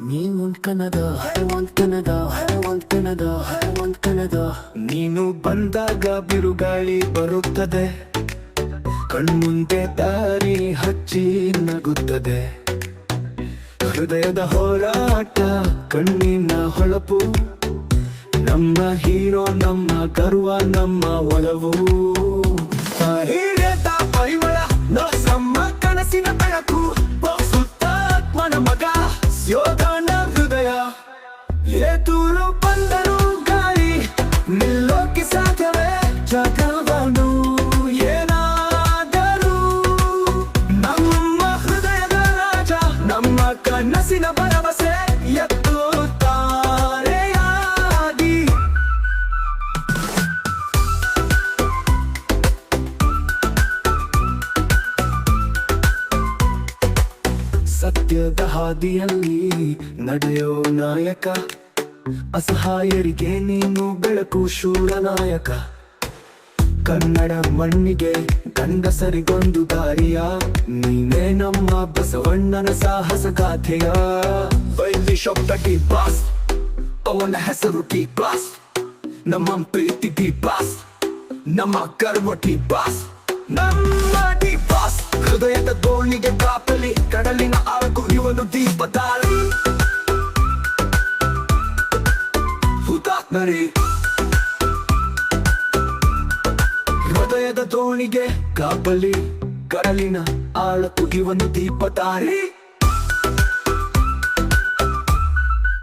ನೀನೊಂದ್ ಕನದ ಒಂದ್ ಕನದ ಒಂದ್ ಕನದ ಒಂದ್ ಕನದ ನೀನು ಬಂದಾಗ ಬಿರುಗಾಳಿ ಬರುತ್ತದೆ, ಕಣ್ಮುಂದೆ ದಾರಿ ಹಚ್ಚಿ ನಗುತ್ತದೆ. ಹೃದಯದ ಹೋರಾಟ, ಕಣ್ಣಿನ ಹೊಳಪು, ನಮ್ಮ ಹೀರೋ, ನಮ್ಮ ಗರ್ವ, ನಮ್ಮ ಒಲವು. ಹಿರಿಯದ ಪರಿಮಳ, ನಮ್ಮ ಕನಸಿನ ಬೆಳಕು, ಸುತ್ತಾತ್ಮನ ಮಗ ಯೋಧನ ಹೃದಯ. ಎದುರು ಬಂದರು ಗಾಳಿ, ನಿಲ್ಲೋಕೆ ಸಾಧ್ಯವೇ ಜಗವನ್ನು ಏನಾದರೂ. ನಮ್ಮ ಹೃದಯದ ರಾಜ, ನಮ್ಮ ಕನಸಿನ ಭರವಸೆ ಎತ್ತುತ್ತಾರೆಯಾಗಿ. ಸತ್ಯದ ಹಾದಿಯಲ್ಲಿ ನಡೆಯೋ ನಾಯಕ, ಅಸಹಾಯರಿಗೆ ನೀನು ಬೆಳಕು, ಶೂರ ನಾಯಕ. ಕನ್ನಡ ಮಣ್ಣಿಗೆ ಗಂಡಸರಿಗೊಂದು ದಾರಿಯ, ನೀನೇ ನಮ್ಮ ಬಸವಣ್ಣನ ಸಾಹಸ ಗಾಥೆಯ. ಬೈಲಿ ಶಬ್ದ ಟಿ ಬಾಸ್, ಅವನ ಹೆಸರು ಟಿ ಬಾಸ್, ನಮ್ಮ ಪ್ರೀತಿ ಟಿ ಬಾಸ್, ನಮ್ಮ ಗರ್ವ ಟಿ ಬಾಸ್, ನಮ್ಮ ಟಿ ಬಾಸ್. ಹೃದಯದ ದೋಣಿಗೆ ಕಾಪಲಿ, ಕಡಲಿನ ಆಳಕ್ಕೂ ಇವನು ದೀಪದಾಳಿ. ಹುತಾತ್ಮರೇ, ಹೃದಯದ ದೋಣಿಗೆ ಕಾಪಲಿ, ಕಡಲಿನ ಆಳಕ್ಕೂ ಇವನು ದೀಪದಾಳಿ.